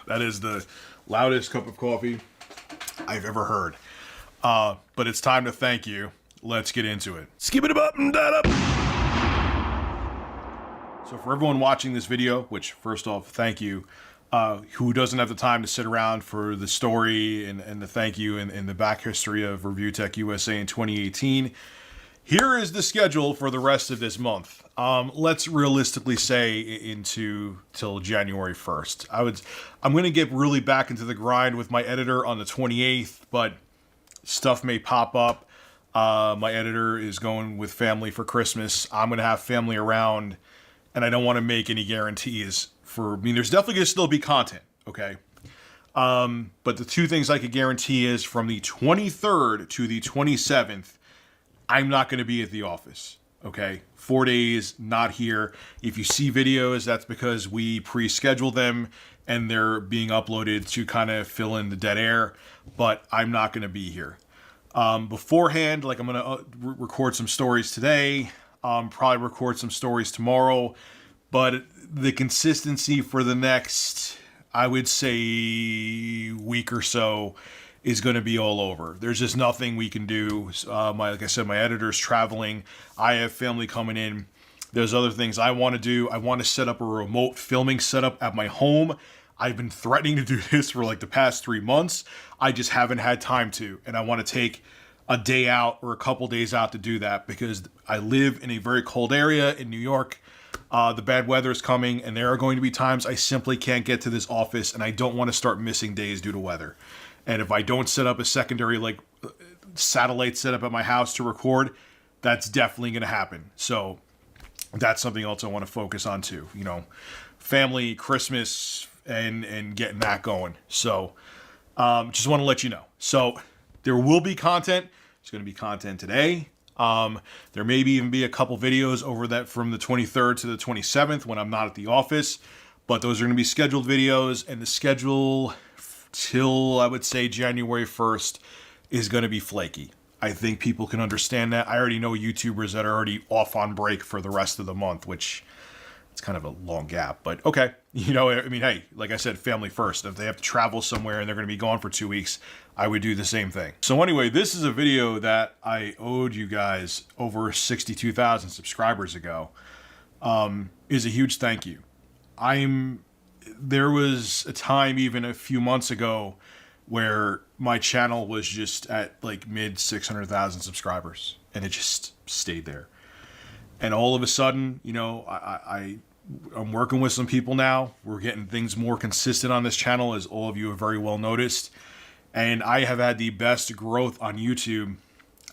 That is the loudest cup of coffee I've ever heard. But it's time to thank you. Let's get into it. Skip it up and that up. So for everyone watching this video, which first off, thank you, who doesn't have the time to sit around for the story and the thank you and the back history of Review Tech USA in 2018, here is the schedule for the rest of this month. Let's realistically say till January 1st. I'm going to get really back into the grind with my editor on the 28th, but stuff may pop up. My editor is going with family for Christmas. I'm going to have family around, and I don't want to make any guarantees there's definitely going to still be content, okay? But the two things I could guarantee is from the 23rd to the 27th, I'm not going to be at the office, okay? 4 days, not here. If you see videos, that's because we pre-schedule them and they're being uploaded to kind of fill in the dead air, but I'm not going to be here. Beforehand, like I'm going to record some stories today, probably record some stories tomorrow, but the consistency for the next, I would say, week or so is going to be all over. There's just nothing we can do. Like I said, my editor's traveling. I have family coming in. There's other things I want to do. I want to set up a remote filming setup at my home. I've been threatening to do this for like the past 3 months. I just haven't had time to. And I want to take a day out or a couple days out to do that because I live in a very cold area in New York. The bad weather is coming, and there are going to be times I simply can't get to this office, and I don't want to start missing days due to weather. And if I don't set up a secondary satellite setup at my house to record, that's definitely going to happen. So that's something else I want to focus on too. You know, family, Christmas, and getting that going. So just want to let you know. So there will be content. There's going to be content today. There may even be a couple videos over that from the 23rd to the 27th when I'm not at the office, but those are going to be scheduled videos, and the schedule till I would say January 1st is going to be flaky. I think people can understand that. I already know YouTubers that are already off on break for the rest of the month, which it's kind of a long gap, but okay. You know, I mean, hey, like I said, family first. If they have to travel somewhere and they're going to be gone for 2 weeks, I would do the same thing. So anyway, this is a video that I owed you guys over 62,000 subscribers ago. Is a huge thank you. There was a time even a few months ago where my channel was just at like mid 600,000 subscribers and it just stayed there. And all of a sudden, you know, I'm working with some people now. We're getting things more consistent on this channel, as all of you have very well noticed. And I have had the best growth on YouTube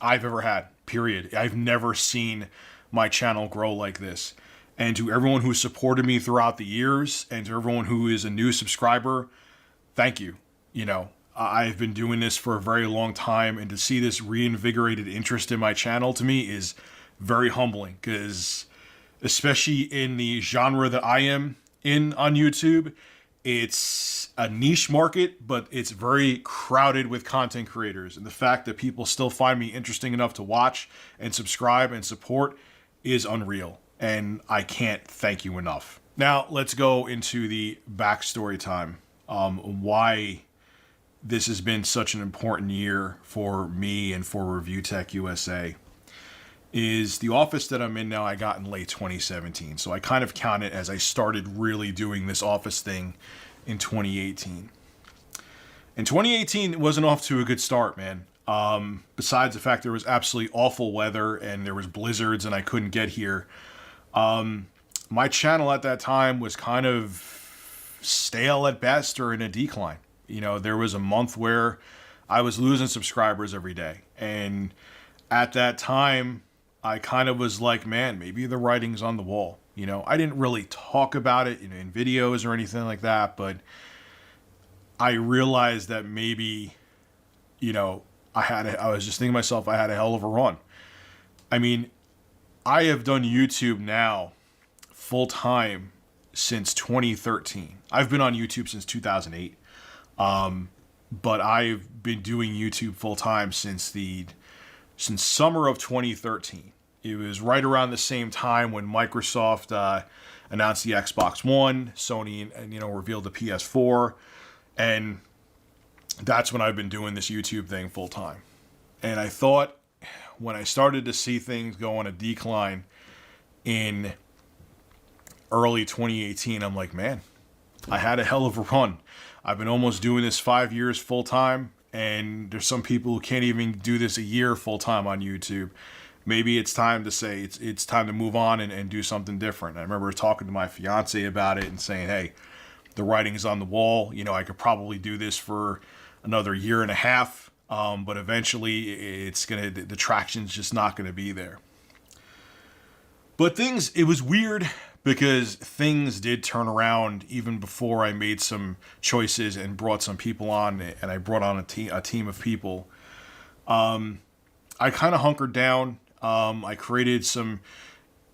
I've ever had, period. I've never seen my channel grow like this. And to everyone who supported me throughout the years, and to everyone who is a new subscriber, thank you. You know, I've been doing this for a very long time, and to see this reinvigorated interest in my channel to me is very humbling, because especially in the genre that I am in on YouTube, it's a niche market, but it's very crowded with content creators. And the fact that people still find me interesting enough to watch and subscribe and support is unreal. And I can't thank you enough. Now, let's go into the backstory time. Why this has been such an important year for me and for Review Tech USA. Is the office that I'm in now, I got in late 2017. So I kind of count it as I started really doing this office thing in 2018. And 2018 wasn't off to a good start, man. Besides the fact there was absolutely awful weather and there was blizzards and I couldn't get here. My channel at that time was kind of stale at best or in a decline. You know, there was a month where I was losing subscribers every day. And at that time, I kind of was like, man, maybe the writing's on the wall. You know, I didn't really talk about it in videos or anything like that, but I realized that maybe, you know, I was just thinking to myself, I had a hell of a run. I mean, I have done YouTube now full time since 2013. I've been on YouTube since 2008. But I've been doing YouTube full time since summer of 2013. It was right around the same time when Microsoft announced the Xbox One, Sony, and revealed the PS4. And that's when I've been doing this YouTube thing full time. And I thought when I started to see things go on a decline in early 2018, I'm like, man, I had a hell of a run. I've been almost doing this 5 years full time, and there's some people who can't even do this a year full time on YouTube. Maybe it's time to say it's time to move on and do something different. I remember talking to my fiance about it and saying, hey, the writing is on the wall. You know, I could probably do this for another year and a half, but eventually the traction's just not gonna be there. But it was weird because things did turn around even before I made some choices and brought some people on, and I brought on a team of people. I kind of hunkered down. I created some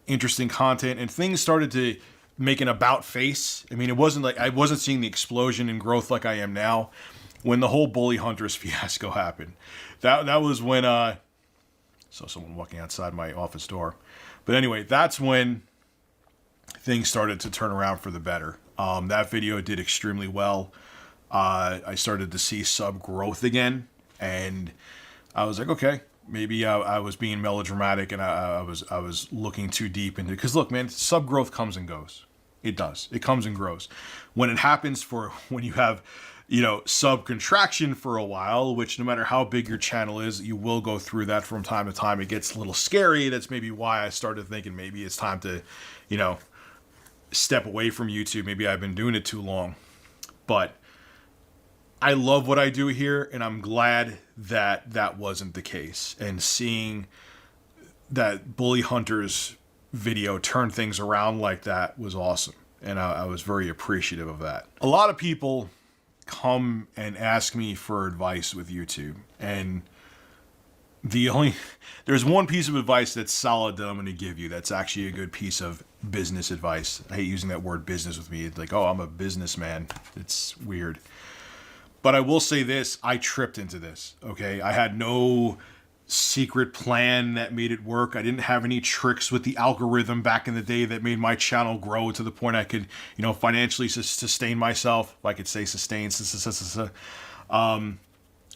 interesting content, and things started to make an about face. I mean, it wasn't like I wasn't seeing the explosion in growth like I am now. When the whole Bully Hunters fiasco happened, that was when saw someone walking outside my office door. But anyway, that's when things started to turn around for the better. That video did extremely well. I started to see sub growth again, and I was like, okay, maybe I was being melodramatic, and I was looking too deep into it. Because look, man, sub growth comes and goes. It does. It comes and grows. When it happens when you have, sub contraction for a while, which no matter how big your channel is, you will go through that from time to time. It gets a little scary. That's maybe why I started thinking maybe it's time to, step away from YouTube. Maybe I've been doing it too long. But I love what I do here, and I'm glad that wasn't the case. And seeing that Bully Hunters video turn things around like that was awesome. And I was very appreciative of that. A lot of people come and ask me for advice with YouTube, and there's one piece of advice that's solid that I'm going to give you that's actually a good piece of business advice. I hate using that word business with me. It's like, oh, I'm a businessman. It's weird. But I will say this, I tripped into this, okay? I had no secret plan that made it work. I didn't have any tricks with the algorithm back in the day that made my channel grow to the point I could, financially sustain myself. If I could say sustain.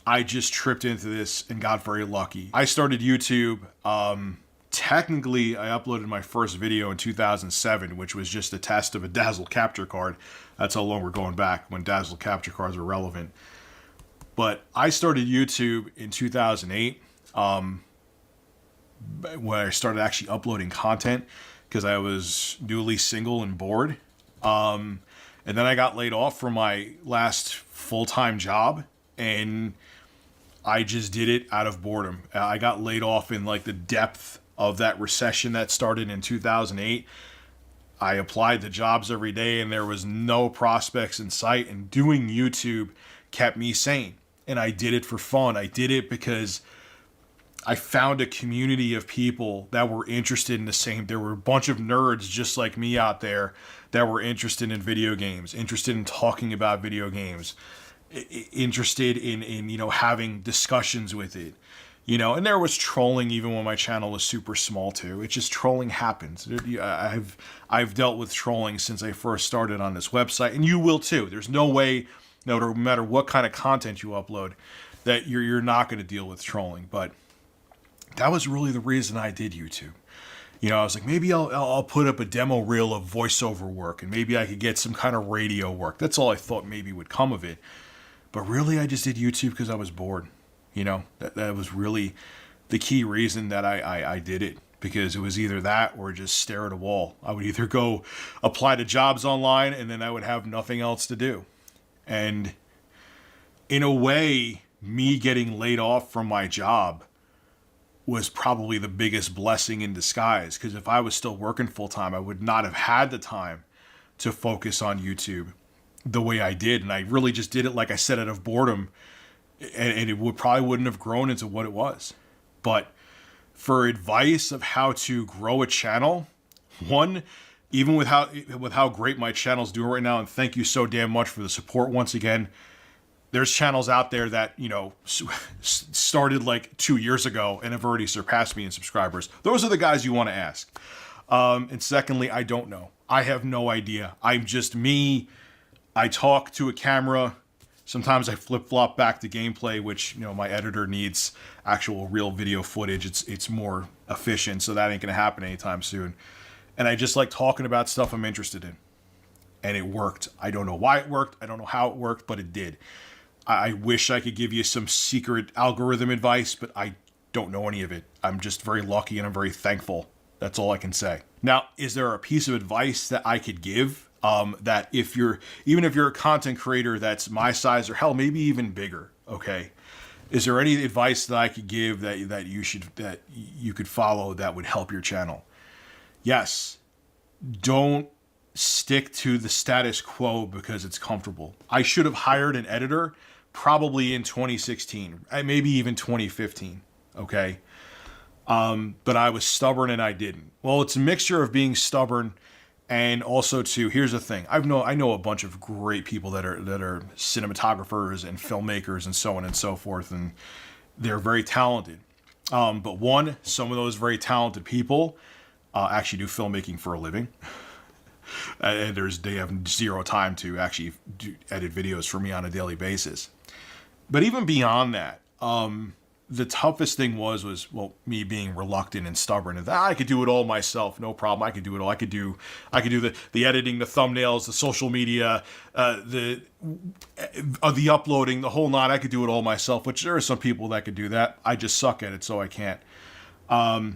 I just tripped into this and got very lucky. I started YouTube. Technically, I uploaded my first video in 2007, which was just a test of a Dazzle capture card. That's how long we're going back, when Dazzle capture cards were relevant. But I started YouTube in 2008, when I started actually uploading content, because I was newly single and bored. And then I got laid off from my last full-time job, and I just did it out of boredom. I got laid off in like the depth of that recession that started in 2008. I applied to jobs every day, and there was no prospects in sight, and doing YouTube kept me sane. And I did it for fun. I did it because I found a community of people that were interested in the same. There were a bunch of nerds just like me out there that were interested in video games, interested in talking about video games, interested in having discussions with it. And there was trolling even when my channel was super small too. It's just trolling happens. I've dealt with trolling since I first started on this website, and you will too. There's no way, no matter what kind of content you upload, that you're not going to deal with trolling. But that was really the reason I did YouTube. I was like, maybe I'll put up a demo reel of voiceover work, and maybe I could get some kind of radio work. That's all I thought maybe would come of it. But really, I just did YouTube because I was bored. That was really the key reason that I did it, because it was either that or just stare at a wall. I would either go apply to jobs online, and then I would have nothing else to do. And in a way, me getting laid off from my job was probably the biggest blessing in disguise, because if I was still working full time, I would not have had the time to focus on YouTube the way I did. And I really just did it, like I said, out of boredom. And it probably wouldn't have grown into what it was. But for advice of how to grow a channel, one, even with how great my channel's doing right now, and thank you so damn much for the support once again. There's channels out there that, started like 2 years ago and have already surpassed me in subscribers. Those are the guys you want to ask. And secondly, I don't know. I have no idea. I'm just me. I talk to a camera. Sometimes I flip-flop back to gameplay, which, my editor needs actual real video footage. It's more efficient, so that ain't going to happen anytime soon. And I just like talking about stuff I'm interested in. And it worked. I don't know why it worked. I don't know how it worked, but it did. I wish I could give you some secret algorithm advice, but I don't know any of it. I'm just very lucky and I'm very thankful. That's all I can say. Now, is there a piece of advice that I could give? That even if you're a content creator that's my size or hell, maybe even bigger, okay? Is there any advice that I could give that you could follow that would help your channel? Yes. Don't stick to the status quo because it's comfortable. I should have hired an editor probably in 2016, maybe even 2015, okay? But I was stubborn and I didn't. Well, it's a mixture of being stubborn and also too, here's the thing. I know a bunch of great people that are cinematographers and filmmakers and so on and so forth, and they're very talented. But some of those very talented people actually do filmmaking for a living. And they have zero time to actually edit videos for me on a daily basis. But even beyond that, the toughest thing was me being reluctant and stubborn. And I could do it all myself, no problem. I could do it all. I could do the editing, the thumbnails, the social media, the uploading, the whole nine. I could do it all myself. Which there are some people that could do that. I just suck at it, so I can't. The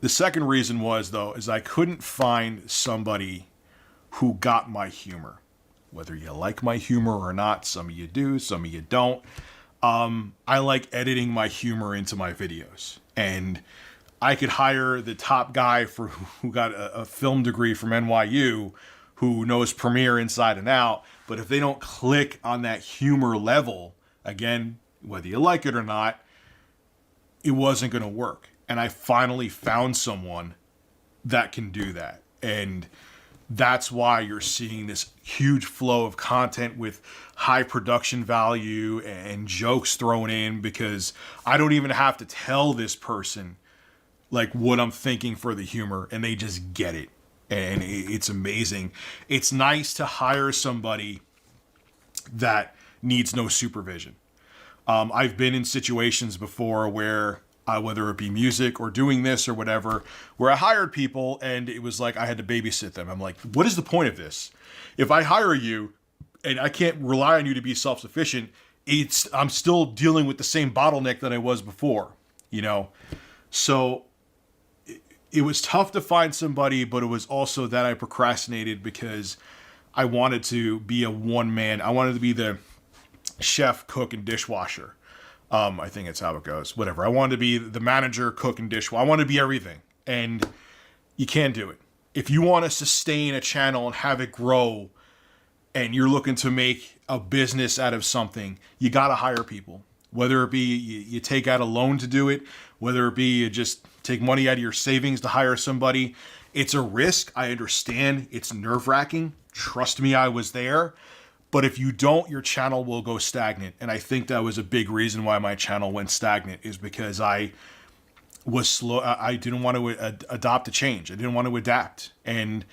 second reason is I couldn't find somebody who got my humor. Whether you like my humor or not, some of you do, some of you don't. I like editing my humor into my videos, and I could hire the top guy who got a film degree from NYU, who knows Premiere inside and out. But if they don't click on that humor level, again, whether you like it or not, it wasn't going to work. And I finally found someone that can do that. And that's why you're seeing this huge flow of content with high production value and jokes thrown in, because I don't even have to tell this person like what I'm thinking for the humor, and they just get it. And it's amazing. It's nice to hire somebody that needs no supervision. I've been in situations before where whether it be music or doing this or whatever, where I hired people and it was like I had to babysit them. I'm like, what is the point of this? If I hire you and I can't rely on you to be self-sufficient, I'm still dealing with the same bottleneck that I was before, So it was tough to find somebody, but it was also that I procrastinated because I wanted to be a one-man. I wanted to be the chef, cook, and dishwasher. I think it's how it goes. Whatever. I wanted to be the manager, cook, and dishwasher. I want to be everything. And you can't do it. If you want to sustain a channel and have it grow, and you're looking to make a business out of something, you got to hire people. Whether it be you take out a loan to do it, whether it be you just take money out of your savings to hire somebody. It's a risk. I understand. It's nerve-wracking. Trust me, I was there. But if you don't, your channel will go stagnant. And I think that was a big reason why my channel went stagnant, is because I was slow. I didn't want to adopt a change. I didn't want to adapt. And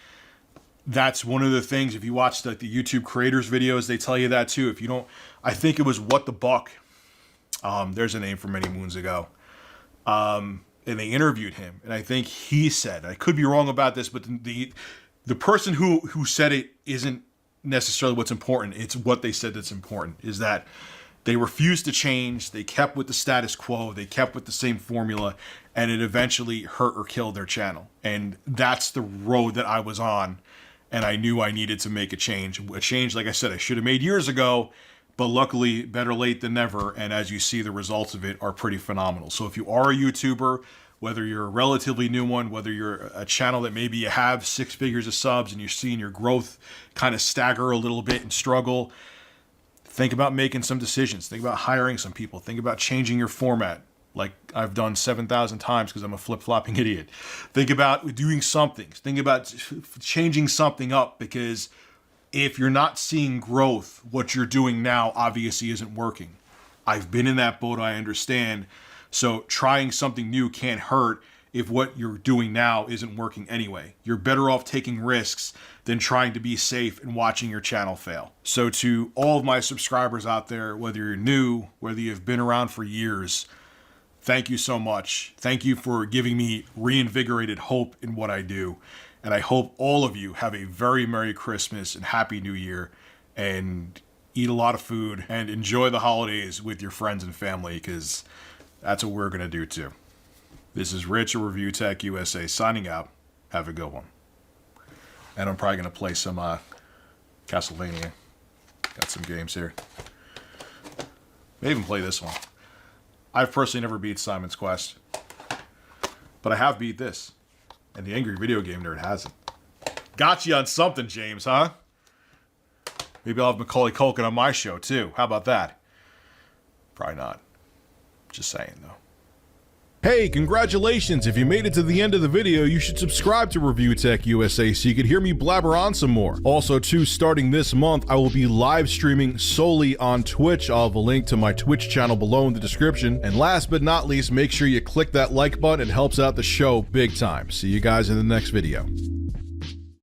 that's one of the things, if you watch the YouTube creators videos, they tell you that too. If you don't, I think it was What the Buck. There's a name from many moons ago. And they interviewed him. And I think he said, I could be wrong about this, but the person who said it isn't necessarily what's important. It's what they said that's important, is that they refused to change. They kept with the status quo. They kept with the same formula, and it eventually hurt or killed their channel. And that's the road that I was on, and I knew I needed to make a change. A change, like I said, I should have made years ago, but luckily, better late than never. And as you see, the results of it are pretty phenomenal. So if you are a YouTuber, whether you're a relatively new one, whether you're a channel that maybe you have 6 figures of subs and you're seeing your growth kind of stagger a little bit and struggle, think about making some decisions. Think about hiring some people. Think about changing your format, like I've done 7,000 times because I'm a flip-flopping idiot. Think about doing something. Think about changing something up, because if you're not seeing growth, what you're doing now obviously isn't working. I've been in that boat, I understand. So trying something new can't hurt if what you're doing now isn't working anyway. You're better off taking risks than trying to be safe and watching your channel fail. So to all of my subscribers out there, whether you're new, whether you've been around for years, thank you so much. Thank you for giving me reinvigorated hope in what I do. And I hope all of you have a very Merry Christmas and Happy New Year, and eat a lot of food and enjoy the holidays with your friends and family, because that's what we're going to do too. This is Rich of Review Tech USA signing out. Have a good one. And I'm probably going to play some Castlevania. Got some games here. May even play this one. I've personally never beat Simon's Quest, but I have beat this. And the Angry Video Game Nerd hasn't. Got you on something, James, huh? Maybe I'll have Macaulay Culkin on my show, too. How about that? Probably not. Just saying, though. Hey, congratulations! If you made it to the end of the video, you should subscribe to Review Tech USA so you can hear me blabber on some more. Also, too, starting this month, I will be live streaming solely on Twitch. I'll have a link to my Twitch channel below in the description. And last but not least, make sure you click that like button. It helps out the show big time. See you guys in the next video.